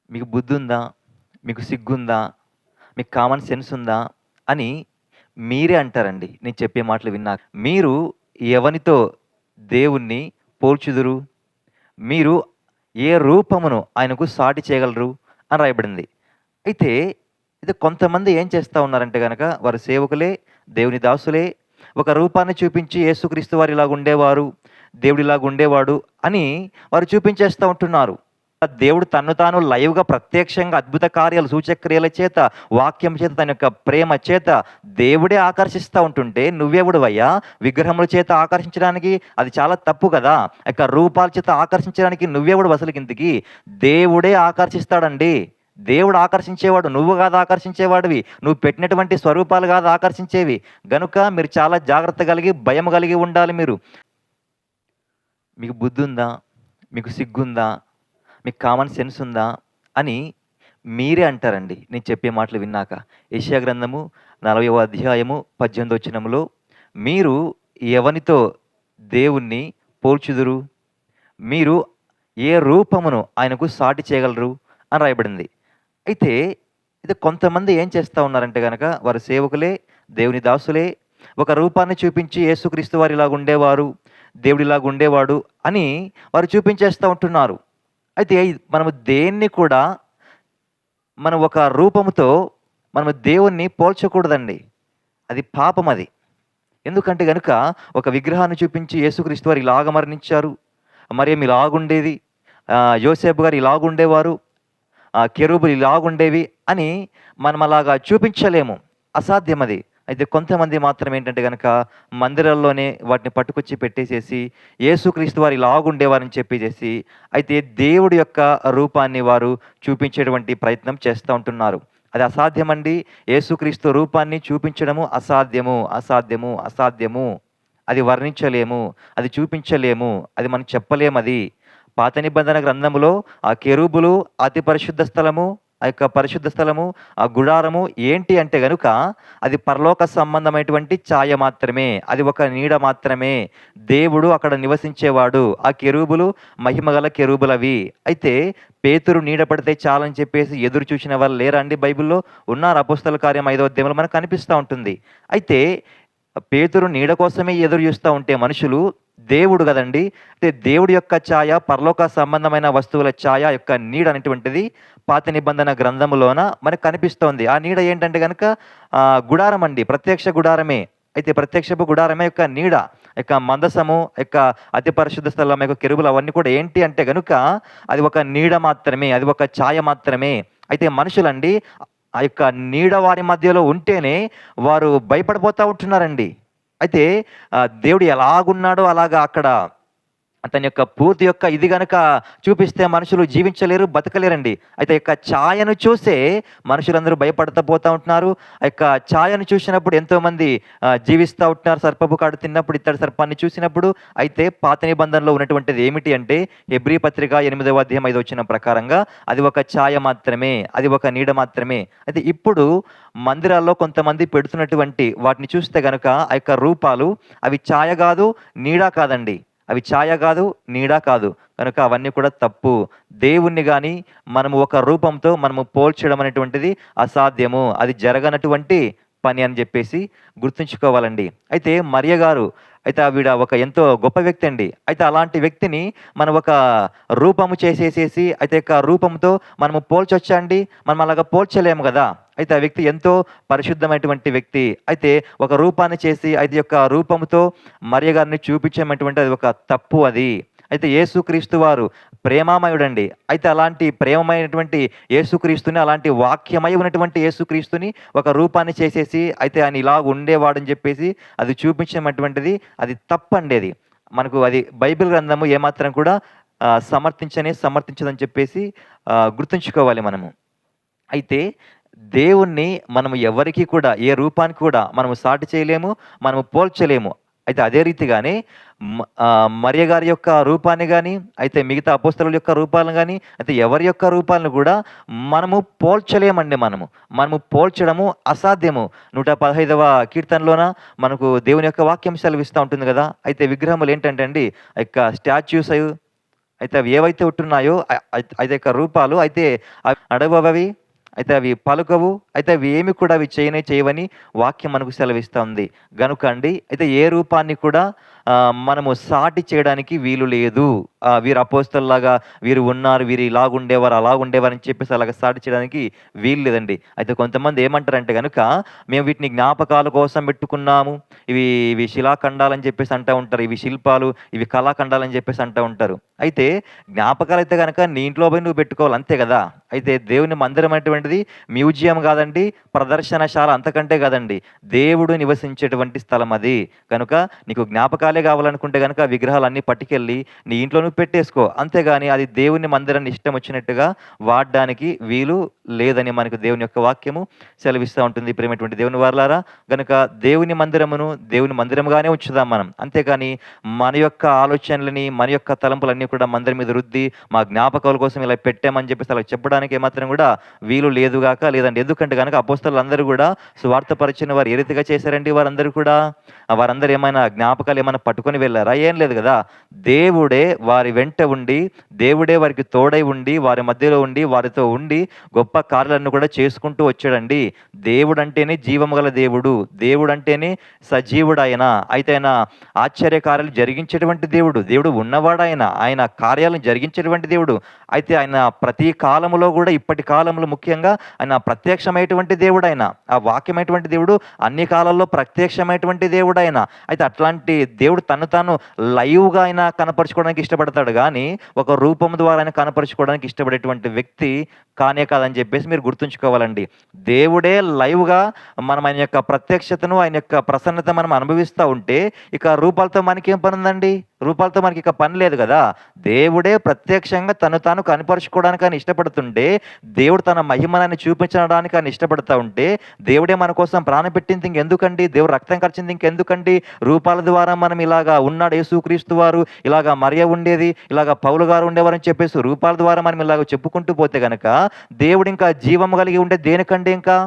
మీకు బుద్ధుందా? మీకు సిగ్గుందా? మీకు కామన్ సెన్స్ ఉందా? అని మీరే అంటారండి. నేను చెప్పే మాటలు విన్నాక. మీరు ఎవనితో దేవుణ్ణి పోల్చుదురు? మీరు ఏ రూపమును ఆయనకు సాటి చేయగలరు అని రాయబడింది. అయితే ఇది కొంతమంది ఏం చేస్తా ఉన్నారంటే గనక వారు సేవకులే, దేవుని దాసులే, ఒక రూపాన్ని చూపించి యేసుక్రీస్తు వారు ఇలాగుండేవారు, దేవుడు ఇలాగుండేవాడు అని వారు చూపించేస్తా ఉంటున్నారు. దేవుడు తన్ను తాను లైవ్‌గా ప్రత్యక్షంగా అద్భుత కార్యాలు, సూచక్రియల చేత, వాక్యం చేత, తన యొక్క ప్రేమ చేత దేవుడే ఆకర్షిస్తా ఉంటుంటే నువ్వెవడివయ్యా విగ్రహముల చేత ఆకర్షించడానికి? అది చాలా తప్పు కదా! రూపాల చేత ఆకర్షించడానికి నువ్వెవడివి అసలకింతకి? దేవుడే ఆకర్షిస్తాడండి. దేవుడు ఆకర్షించేవాడు. నువ్వు కాదు ఆకర్షించేవాడివి. నువ్వు పెట్టినటువంటి స్వరూపాలు కాదు ఆకర్షించేవి. గనుక మీరు చాలా జాగ్రత్త కలిగి, భయం కలిగి ఉండాలి మీరు. మీకు బుద్ధుందా? మీకు సిగ్గుందా? మీకు కామన్ సెన్స్ ఉందా? అని మీరే అంటారండి. నేను చెప్పే మాటలు విన్నాక. యెషయా గ్రంథము 40వ అధ్యాయము 18వ వచనములో మీరు ఎవనితో దేవుణ్ణి పోల్చుదురు? మీరు ఏ రూపమును ఆయనకు సాటి చేయగలరు అని రాయబడింది. అయితే ఇది కొంతమంది ఏం చేస్తా ఉన్నారంటే గనక వారు సేవకులే, దేవుని దాసులే, ఒక రూపాన్ని చూపించి యేసుక్రీస్తు వారు ఇలాగుండేవారు, దేవుడు ఇలాగుండేవాడు అని వారు చూపించేస్తా ఉంటున్నారు. అయితే మనము దేన్ని కూడా మనం ఒక రూపముతో మనము దేవుణ్ణి పోల్చకూడదండి. అది పాపమది. ఎందుకంటే గనుక ఒక విగ్రహాన్ని చూపించి యేసుక్రీస్తు వారు ఇలాగ మరణించారు. మరియమ్మ ఇలాగుండేది. యోసేపు గారు ఇలాగుండేవారు. కెరూబులు ఇలాగుండేవి అని మనం అలాగా చూపించలేము. అసాధ్యమది. అయితే కొంతమంది మాత్రం ఏంటంటే గనక మందిరాల్లోనే వాటిని పట్టుకొచ్చి పెట్టేసేసి యేసుక్రీస్తు వారు ఇలాగుండేవారని చెప్పేసేసి అయితే దేవుడి యొక్క రూపాన్ని వారు చూపించేటువంటి ప్రయత్నం చేస్తూ ఉంటున్నారు. అది అసాధ్యమండి. యేసుక్రీస్తు రూపాన్ని చూపించడము అసాధ్యము, అసాధ్యము, అసాధ్యము. అది వర్ణించలేము. అది చూపించలేము. అది మనం చెప్పలేమది. పాత నిబంధన గ్రంథములో ఆ కెరూబులు, అతి పరిశుద్ధ స్థలము, ఆ యొక్క పరిశుద్ధ స్థలము, ఆ గుడారము ఏంటి అంటే గనుక అది పరలోక సంబంధమైనటువంటి ఛాయ మాత్రమే. అది ఒక నీడ మాత్రమే. దేవుడు అక్కడ నివసించేవాడు. ఆ కెరూబులు మహిమగల కెరూబులవి. అయితే పేతురు నీడ పడితే చాలని చెప్పేసి ఎదురు చూసిన వాళ్ళు లేరా అండి బైబిల్‌లో? ఉన్నారు. అపోస్తల కార్యం 5వ అధ్యాయంలో మనకు కనిపిస్తా ఉంటుంది. అయితే పేతురు నీడ కోసమే ఎదురు చూస్తా ఉంటే మనుషులు దేవుడు గదండీ! అంటే దేవుడి యొక్క ఛాయ, పరలోక సంబంధమైన వస్తువుల ఛాయ యొక్క నీడ అనేటువంటిది పాత నిబంధన గ్రంథములోన మనకు కనిపిస్తోంది. ఆ నీడ ఏంటంటే గనక గుడారం అండి. ప్రత్యక్ష గుడారమే. అయితే ప్రత్యక్షపు గుడారమే యొక్క నీడ, మందసము, అతి పరిశుద్ధ స్థలం యొక్క కెరూబులు అవన్నీ కూడా ఏంటి అంటే గనుక అది ఒక నీడ మాత్రమే. అది ఒక ఛాయ మాత్రమే. అయితే మనుషులండి ఆ యొక్క నీడ వారి మధ్యలో ఉంటేనే వారు భయపడిపోతా ఉంటున్నారండి. అయితే దేవుడు ఎలాగున్నాడో అలాగా అక్కడ అతని యొక్క పూర్తి యొక్క ఇది గనక చూపిస్తే మనుషులు జీవించలేరు, బతకలేరండి. అయితే ఛాయను చూసే మనుషులందరూ భయపడతా పోతా ఉంటున్నారు. ఛాయను చూసినప్పుడు ఎంతోమంది జీవిస్తా ఉంటున్నారు. సర్పపు కాడు తిన్నప్పుడు ఇత్తడి సర్పాన్ని చూసినప్పుడు. అయితే పాత నిబంధనలో ఉన్నటువంటిది ఏమిటి అంటే హెబ్రీ పత్రిక 8వ అధ్యాయం 5వ వచనం ప్రకారంగా అది ఒక ఛాయ మాత్రమే. అది ఒక నీడ మాత్రమే. అయితే ఇప్పుడు మందిరాల్లో కొంతమంది పెడుతున్నటువంటి వాటిని చూస్తే గనక ఆ యొక్క రూపాలు అవి ఛాయ కాదు, నీడ కాదండి. అవి ఛాయ కాదు, నీడ కాదు. కనుక అవన్నీ కూడా తప్పు. దేవుణ్ణి గాని మనము ఒక రూపంతో మనము పోల్చడం అనేటువంటిది అసాధ్యము. అది జరగనటువంటి పని అని జెప్పేసి గుర్తుంచుకోవాలండి. అయితే మరియ గారు అయితే ఆవిడ ఒక ఎంతో గొప్ప వ్యక్తి అండి. అయితే అలాంటి వ్యక్తిని మనం ఒక రూపము చేసేసేసి అయితే రూపంతో మనము పోల్చొచ్చా అండి? మనం అలాగా పోల్చలేము గదా! అయితే ఆ వ్యక్తి ఎంతో పరిశుద్ధమైనటువంటి వ్యక్తి. అయితే ఒక రూపాన్ని చేసి అయితే యొక్క రూపముతో మరియ గారిని చూపించమనేటువంటి అది ఒక తప్పు అది. అయితే యేసుక్రీస్తు వారు ప్రేమామయుడండి. అయితే అలాంటి ప్రేమమైనటువంటి యేసుక్రీస్తుని, అలాంటి వాక్యమై ఉన్నటువంటి యేసుక్రీస్తుని ఒక రూపాన్ని చేసేసి అయితే ఆయన ఇలాగ ఉండేవాడని చెప్పేసి అది చూపించమటువంటిది అది తప్పండి అది. మనకు అది బైబిల్ గ్రంథము ఏమాత్రం కూడా సమర్థించదని చెప్పేసి గుర్తుంచుకోవాలి మనము. అయితే దేవుణ్ణి మనము ఎవరికీ కూడా ఏ రూపానికి కూడా మనము సాటి చేయలేము, మనము పోల్చలేము. అయితే అదే రీతిగానే మరియ గారి యొక్క రూపాన్ని గాని, అయితే మిగతా అపోస్తలుల యొక్క రూపాలను గాని, అయితే ఎవరి యొక్క రూపాలను కూడా మనము పోల్చలేమండి మనము. మనము పోల్చడము అసాధ్యము. 115వ కీర్తనలోన మనకు దేవుని యొక్క వాక్యం సెలవిస్తా ఉంటుంది గదా! అయితే విగ్రహములు ఏంటంటే అండి, స్టాచ్యూస్ అయితే అవి ఏవైతే ఉంటున్నాయో అది యొక్క రూపాలు అయితే అవి నడవవి, అయితే అవి పలుకవు, అయితే అవి ఏమి కూడా అవి చేయవని వాక్యం మనకు సెలవిస్తా ఉంది. గనుక అండి అయితే ఏ రూపాన్ని కూడా మనము సాటి చేయడానికి వీలు లేదు. వీరు అపోస్తలులాగా వీరు ఉన్నారు, వీరు ఇలాగుండేవారు, అలాగుండేవారు అని చెప్పేసి అలాగా సాటి చేయడానికి వీలు లేదండి. అయితే కొంతమంది ఏమంటారంటే గనుక, మేము వీటిని జ్ఞాపకాల కోసం పెట్టుకున్నాము. ఇవి ఇవి శిలాఖండాలని చెప్పేసి అంటా ఉంటారు. ఇవి శిల్పాలు, ఇవి కళాఖండాలని చెప్పేసి అంటా ఉంటారు. అయితే జ్ఞాపకాలైతే గనక నీ ఇంట్లో పోయి నువ్వు పెట్టుకోవాలి అంతే కదా! అయితే దేవుని మందిరం అనేటువంటిది మ్యూజియం కాదండి, ప్రదర్శనశాల అంతకంటే కాదండి. దేవుడు నివసించేటువంటి స్థలం అది. కనుక నీకు జ్ఞాపకాలే కావాలనుకుంటే గనక విగ్రహాలన్నీ పట్టుకెళ్ళి నీ ఇంట్లో నువ్వు పెట్టేసుకో. అంతేగాని అది దేవుని మందిరాన్ని ఇష్టం వచ్చినట్టుగా వాడడానికి వీలు లేదని మనకు దేవుని యొక్క వాక్యము సెలవిస్తూ ఉంటుంది. ప్రేమైనటువంటి దేవుని వారలారా, గనుక దేవుని మందిరమును దేవుని మందిరముగానే ఉంచుదాం మనం. అంతేగాని మన యొక్క ఆలోచనలని, మన యొక్క తలంపులన్నీ కూడా మందిరం మీద రుద్ది, మా జ్ఞాపకాల కోసం ఇలా పెట్టామని చెప్పేసి అలా చెప్పడానికి ఏమాత్రం కూడా వీలు లేదుగాక లేదండి. ఎందుకంటే గనక అపోస్తలులందరూ కూడా సువార్త పరిచిన వారు ఏ రీతిగా చేశారండి? వారందరూ కూడా వారందరూ ఏమైనా జ్ఞాపకాలు ఏమైనా పట్టుకొని వెళ్ళారా? ఏం లేదు కదా! దేవుడే వారి వెంట ఉండి, దేవుడే వారికి తోడై ఉండి, వారి మధ్యలో ఉండి, వారితో ఉండి గొప్ప కార్యాలను కూడా చేసుకుంటూ వచ్చాడండి. దేవుడంటేనే జీవము గల దేవుడు. దేవుడంటేనే సజీవుడాయన. అయితే ఆయన ఆశ్చర్యకార్యాలు జరిగించేటువంటి దేవుడు. దేవుడు ఉన్నవాడాయన. ఆయన కార్యాలను జరిగించేటువంటి దేవుడు. అయితే ఆయన ప్రతి కాలములో కూడా ఇప్పటి కాలంలో ముఖ్యంగా ఆయన ప్రత్యక్షమైనటువంటి దేవుడాయన. ఆ వాక్యమైనటువంటి దేవుడు అన్ని కాలాల్లో ప్రత్యక్షమైనటువంటి దేవుడాయన. అయితే అట్లాంటి దేవుడు తను తాను లైవ్‌గా ఆయన కనపరుచుకోవడానికి ఇష్టపడతాడు గానీ, ఒక రూపం ద్వారా ఆయన కనపరుచుకోవడానికి ఇష్టపడేటువంటి వ్యక్తి కానే కాదని చెప్పేసి మీరు గుర్తుంచుకోవాలండి. దేవుడే లైవ్‌గా మనం ఆయన యొక్క ప్రత్యక్షతను, ఆయన యొక్క ప్రసన్నత మనం అనుభవిస్తా ఉంటే, ఇక రూపాలతో మనకేం పనుందండి? రూపాలతో మనకి ఇక పని లేదు కదా! దేవుడే ప్రత్యక్షంగా తను తాను కనపరుచుకోవడానికి ఆయన ఇష్టపడుతుంటే, దేవుడు తన మహిమను చూపించడానికి ఆయన ఇష్టపడతా ఉంటే, దేవుడే మన కోసం ప్రాణం పెట్టింది ఇంకెందుకండి? దేవుడు రక్తం ఖర్చింది ఇంకెందుకండి? రూపాల ద్వారా మనం ఇలాగా ఉన్నాడు యేసుక్రీస్తు వారు, ఇలాగా మరియ ఉండేది, ఇలాగా పౌలు గారు ఉండేవారని చెప్పేసి రూపాల ద్వారా మనం ఇలాగ చెప్పుకుంటూ పోతే గనక, దేవుడు ఇంకా జీవము కలిగి ఉండే దేనికండి ఇంకా?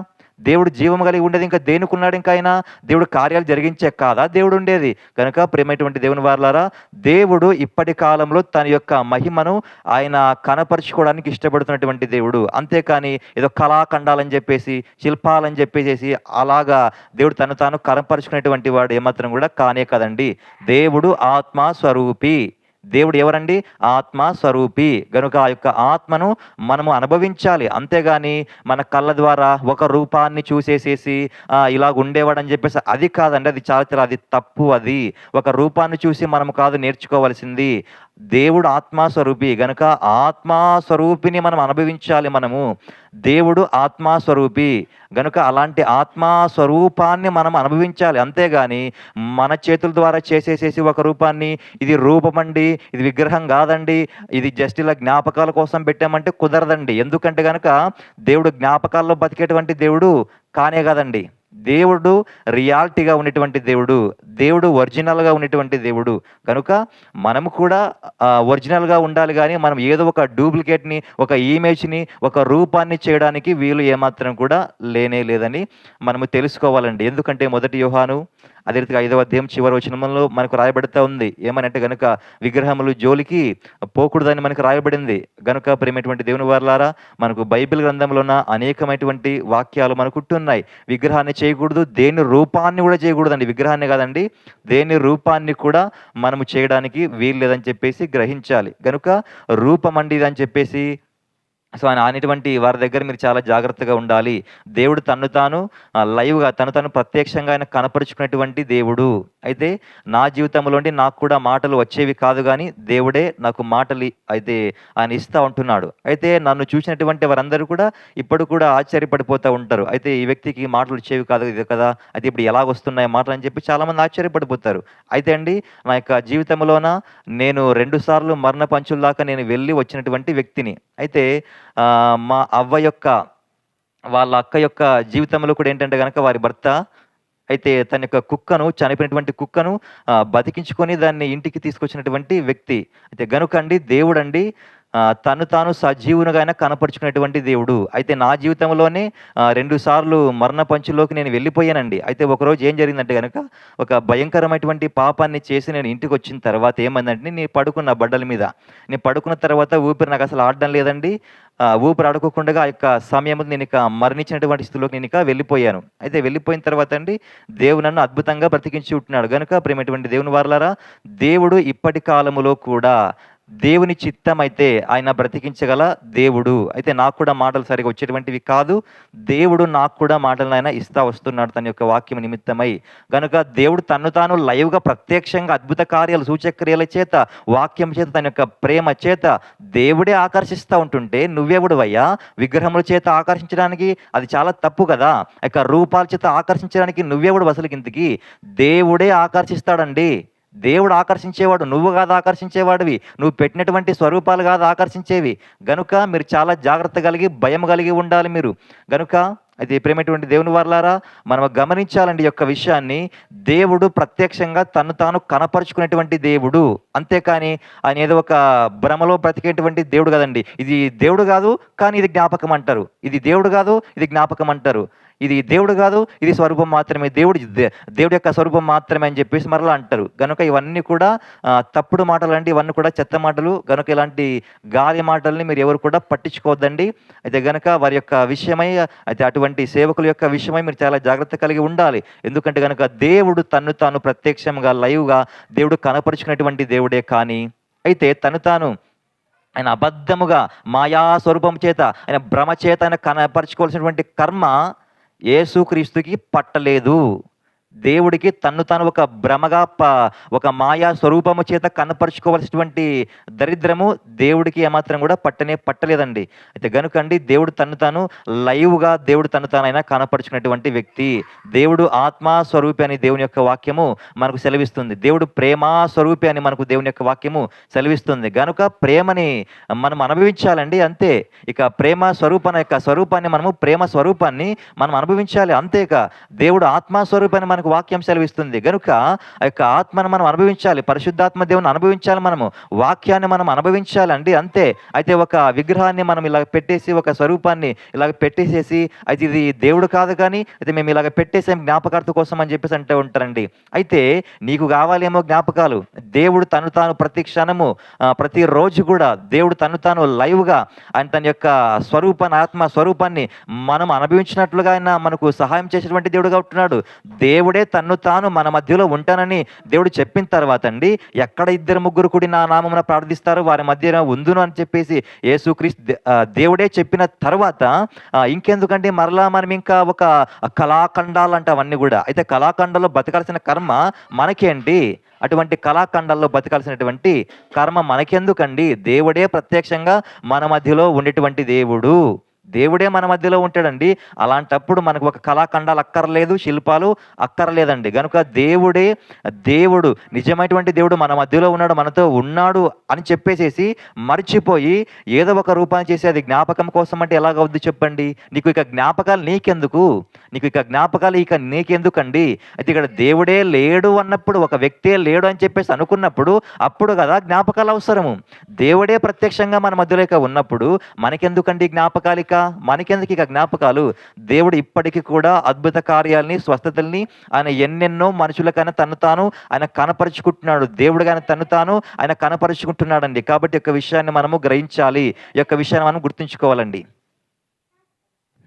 దేవుడు జీవము కలిగి ఉండేది ఇంకా దేనికున్నాడు ఇంకా ఆయన? దేవుడు కార్యాలు జరిగించే కాదా దేవుడు ఉండేది? కనుక ప్రియమైనటువంటి దేవుని వారలారా, దేవుడు ఇప్పటి కాలంలో తన యొక్క మహిమను ఆయన కనపరుచుకోవడానికి ఇష్టపడుతున్నటువంటి దేవుడు. అంతేకాని ఏదో కళాఖండాలని చెప్పేసి, శిల్పాలని చెప్పేసేసి అలాగా దేవుడు తను తాను కనపరుచుకునేటువంటి వాడు ఏమాత్రం కూడా కానే కాదండి. దేవుడు ఆత్మ స్వరూపి. దేవుడు ఎవరండి? ఆత్మ స్వరూపి. గనుక ఆ యొక్క ఆత్మను మనము అనుభవించాలి. అంతేగాని మన కళ్ళ ద్వారా ఒక రూపాన్ని చూసేసేసి ఇలాగ ఉండేవాడని చెప్పేసి అది కాదండి. అది చాలా అది తప్పు అది. ఒక రూపాన్ని చూసి మనము కాదు నేర్చుకోవాల్సింది. దేవుడు ఆత్మస్వరూపి. గనుక ఆత్మస్వరూపిని మనం అనుభవించాలి మనము. దేవుడు ఆత్మస్వరూపి. గనుక అలాంటి ఆత్మస్వరూపాన్ని మనం అనుభవించాలి. అంతేగాని మన చేతుల ద్వారా చేసేసేసి ఒక రూపాన్ని, ఇది రూపమండి, ఇది విగ్రహం కాదండి, ఇది జస్ట్ ఇలా జ్ఞాపకాల కోసం పెట్టామంటే కుదరదండి. ఎందుకంటే గనక దేవుడు జ్ఞాపకాల్లో బతికేటువంటి దేవుడు కానే కాదండి. దేవుడు రియాలిటీగా ఉన్నటువంటి దేవుడు. దేవుడు ఒరిజినల్‌గా ఉన్నటువంటి దేవుడు. కనుక మనము కూడా ఒరిజినల్‌గా ఉండాలి గానీ, మనం ఏదో ఒక డూప్లికేట్‌ని, ఒక ఇమేజ్‌ని, ఒక రూపాన్ని చేయడానికి వీలు ఏమాత్రం కూడా లేనే లేదని మనము తెలుసుకోవాలండి. ఎందుకంటే మొదటి యోహాను అదే రీతిగా 5వ అధ్యాయం చివరి వచనంలో మనకు రాయబడతా ఉంది. ఏమనంటే గనుక విగ్రహములు జోలికి పోకూడదని మనకు రాయబడింది. గనుక ప్రియమైనటువంటి దేవుని వారలారా, మనకు బైబిల్ గ్రంథంలో ఉన్న అనేకమైనటువంటి వాక్యాలు మనకుంటున్నాయి. విగ్రహాన్ని చేయకూడదు, దేని రూపాన్ని కూడా చేయకూడదండి. విగ్రహాన్ని కాదండి, దేని రూపాన్ని కూడా మనము చేయడానికి వీలు లేదని చెప్పేసి గ్రహించాలి. గనుక రూపమండి ఇదని చెప్పేసి ఆయన అనేటువంటి వారి దగ్గర మీరు చాలా జాగ్రత్తగా ఉండాలి. దేవుడు తన్ను తాను లైవ్‌గా తను తాను ప్రత్యక్షంగా ఆయన కనపరుచుకునేటువంటి దేవుడు. అయితే నా జీవితంలోండి నాకు కూడా మాటలు వచ్చేవి కాదు గానీ, దేవుడే నాకు మాటలు అయితే ఆయన ఇస్తా ఉంటున్నాడు. అయితే నన్ను చూసినటువంటి వారందరూ కూడా ఇప్పుడు కూడా ఆశ్చర్యపడిపోతా ఉంటారు. అయితే ఈ వ్యక్తికి మాటలు వచ్చేవి కాదు ఇది కదా! అయితే ఇప్పుడు ఎలాగొస్తున్నాయి మాటలు అని చెప్పి చాలామంది ఆశ్చర్యపడిపోతారు. అయితే అండి నా యొక్క జీవితంలోన నేను 2 సార్లు మరణ పంచుల దాకా నేను వెళ్ళి వచ్చినటువంటి వ్యక్తిని. అయితే మా అవ్వ యొక్క వాళ్ళ అక్క యొక్క జీవితంలో కూడా ఏంటంటే గనక వారి భర్త అయితే తన యొక్క కుక్కను చనిపోయినటువంటి కుక్కను బతికించుకొని దాన్ని ఇంటికి తీసుకొచ్చినటువంటి వ్యక్తి. అయితే గనుకండి దేవుడండి తను తాను సజీవునిగా ఆయన కనపరుచుకునేటువంటి దేవుడు. అయితే నా జీవితంలోనే 2 సార్లు మరణ పంచులోకి నేను వెళ్ళిపోయానండి. అయితే ఒకరోజు ఏం జరిగిందంటే గనక, ఒక భయంకరమైనటువంటి పాపాన్ని చేసి నేను ఇంటికొచ్చిన తర్వాత ఏమైందంటే, నేను పడుకున్న బడ్డల మీద. నేను పడుకున్న తర్వాత ఊపిరి నాకసలు ఆడడం లేదండి. ఊపిరి ఆడకోకుండగా ఆ యొక్క సమయంలో నేనిక మరణించినటువంటి స్థితిలోకి నేనిక వెళ్ళిపోయాను. అయితే వెళ్ళిపోయిన తర్వాత అండి, దేవుడు నన్ను అద్భుతంగా బ్రతికించి ఉంటున్నాడు. గనుక ప్రియమైనటువంటి దేవుని వారలారా, దేవుడు ఇప్పటి కాలములో కూడా దేవుని చిత్తమైతే ఆయన బ్రతికించగల దేవుడు. అయితే నాకు కూడా మాటలు సరిగ్గా వచ్చేటువంటివి కాదు. దేవుడు నాకు కూడా మాటలను ఆయన ఇస్తా వస్తున్నాడు తన యొక్క వాక్యం నిమిత్తమై. గనుక దేవుడు తన్ను తాను లైవ్‌గా ప్రత్యక్షంగా అద్భుత కార్యాలు, సూచక్రియల చేత, వాక్యం చేత, తన యొక్క ప్రేమ చేత దేవుడే ఆకర్షిస్తా ఉంటుంటే నువ్వెవడివయ్యా విగ్రహముల చేత ఆకర్షించడానికి? అది చాలా తప్పు కదా! ఆ యొక్క రూపాల చేత ఆకర్షించడానికి నువ్వెవడివి అసలుకింతకి? దేవుడే ఆకర్షిస్తాడండి. దేవుడు ఆకర్షించేవాడు. నువ్వు కాదు ఆకర్షించేవాడివి. నువ్వు పెట్టినటువంటి స్వరూపాలు కాదు ఆకర్షించేవి. గనుక మీరు చాలా జాగ్రత్త కలిగి, భయం కలిగి ఉండాలి మీరు. గనుక అయితే ప్రియమైనటువంటి దేవుని వారలారా, మనం గమనించాలండి ఈ యొక్క విషయాన్ని. దేవుడు ప్రత్యక్షంగా తన్ను తాను కనపరుచుకునేటువంటి దేవుడు. అంతేకాని ఆయన ఏదో ఒక భ్రమలో బ్రతికేటువంటి దేవుడు కాదండి. ఇది దేవుడు కాదు, కానీ ఇది జ్ఞాపకం అంటారు. ఇది దేవుడు కాదు, ఇది జ్ఞాపకం అంటారు. ఇది దేవుడు కాదు, ఇది స్వరూపం మాత్రమే. దేవుడి యొక్క స్వరూపం మాత్రమే అని చెప్పేసి మరలా అంటారు. గనుక ఇవన్నీ కూడా తప్పుడు మాటలండి. ఇవన్నీ కూడా చెత్త మాటలు. గనుక ఇలాంటి గాలి మాటల్ని మీరు ఎవరు కూడా పట్టించుకోవద్దండి. అయితే గనుక వారి యొక్క విషయమై, అయితే అటువంటి సేవకుల యొక్క విషయమై మీరు చాలా జాగ్రత్త కలిగి ఉండాలి. ఎందుకంటే గనుక దేవుడు తన్ను తాను ప్రత్యక్షంగా లైవ్‌గా దేవుడు కనపరుచుకునేటువంటి దేవుడే. కానీ అయితే తను తాను ఆయన అబద్ధముగా మాయా స్వరూపం చేత, ఆయన భ్రమ చేత ఆయన కనపరుచుకోవాల్సినటువంటి కర్మ యేసుక్రీస్తుకి పట్టలేదు. దేవుడికి తన్ను తాను ఒక భ్రమగా ఒక మాయా స్వరూపము చేత కనపరుచుకోవాల్సినటువంటి దరిద్రము దేవుడికి ఏమాత్రం కూడా పట్టలేదండి. అయితే గనుకండి దేవుడు తన్ను తాను లైవ్‌గా దేవుడు తన్ను తానైనా కనపరుచుకునేటువంటి వ్యక్తి. దేవుడు ఆత్మ స్వరూపి అని దేవుని యొక్క వాక్యము మనకు సెలవిస్తుంది. దేవుడు ప్రేమ స్వరూపి అని మనకు దేవుని యొక్క వాక్యము సెలవిస్తుంది. గనుక ప్రేమని మనం అనుభవించాలండి అంతే. ఇక ప్రేమ స్వరూపాన్ని మనము ప్రేమ స్వరూపాన్ని మనం అనుభవించాలి అంతేక. దేవుడు ఆత్మ స్వరూపాన్ని మనకు వాక్యం సెలవిస్తుంది. గనుక ఆ యొక్క ఆత్మను మనం అనుభవించాలి. పరిశుద్ధాత్మ దేవుని అనుభవించాలి. మనము వాక్యాన్ని మనం అనుభవించాలండి అంతే. అయితే ఒక విగ్రహాన్ని మనం ఇలా పెట్టేసి, ఒక స్వరూపాన్ని ఇలాగ పెట్టేసేసి, అయితే ఇది దేవుడు కాదు కానీ అయితే మేము ఇలాగ పెట్టేసాం జ్ఞాపకార్థం కోసం అని చెప్పేసి అంటూ ఉంటారండి. అయితే నీకు కావాలేమో జ్ఞాపకాలు. దేవుడు తను తాను ప్రతి క్షణము, ప్రతిరోజు కూడా దేవుడు తను తాను లైవ్‌గా ఆయన తన యొక్క ఆత్మ స్వరూపాన్ని మనం అనుభవించినట్లుగా ఆయన మనకు సహాయం చేసేటువంటి దేవుడుగా ఉంటున్నాడు. దేవుడే తన్ను తాను మన మధ్యలో ఉంటానని దేవుడు చెప్పిన తర్వాత అండి, ఎక్కడ 2-3 కూడి నా నామమున ప్రార్థిస్తారో వారి మధ్యన ఉందును అని చెప్పేసి యేసుక్రీస్తు దేవుడే చెప్పిన తర్వాత ఇంకెందుకంటే మరలా మనం ఇంకా ఒక కళాఖండాలు అంట అవన్నీ కూడా. అయితే కళాఖండాల్లో బతకాల్సిన కర్మ మనకేంటి? అటువంటి కళాఖండాల్లో బతకాల్సినటువంటి కర్మ మనకెందుకండి? దేవుడే ప్రత్యక్షంగా మన మధ్యలో ఉండేటువంటి దేవుడు. దేవుడే మన మధ్యలో ఉంటాడండి. అలాంటప్పుడు మనకు ఒక కళాఖండాలు అక్కర్లేదు, శిల్పాలు అక్కర్లేదండి. గనుక దేవుడు నిజమైనటువంటి దేవుడు మన మధ్యలో ఉన్నాడు, మనతో ఉన్నాడు అని చెప్పేసేసి మర్చిపోయి ఏదో ఒక రూపాన్ని చేసి అది జ్ఞాపకం కోసం అంటే ఎలాగవుద్ది చెప్పండి? నీకు ఇక జ్ఞాపకాలు నీకెందుకు? నీకెందుకండి? అయితే ఇక్కడ దేవుడే లేడు అన్నప్పుడు, ఒక వ్యక్తే లేడు అని చెప్పేసి అనుకున్నప్పుడు అప్పుడు కదా జ్ఞాపకాలు అవసరము. దేవుడే ప్రత్యక్షంగా మన మధ్యలో ఉన్నప్పుడు మనకెందుకండి జ్ఞాపకాలిక? మనకెందుకు ఇక జ్ఞాపకాలు? దేవుడు ఇప్పటికీ కూడా అద్భుత కార్యాలని, స్వస్థతల్ని ఆయన ఎన్నెన్నో మనుషులకైనా తను తాను ఆయన కనపరుచుకుంటున్నాడు. దేవుడుగా తను తాను ఆయన కనపరుచుకుంటున్నాడండి. కాబట్టి యొక్క విషయాన్ని మనము గ్రహించాలి. ఈ యొక్క విషయాన్ని మనం గుర్తుంచుకోవాలండి.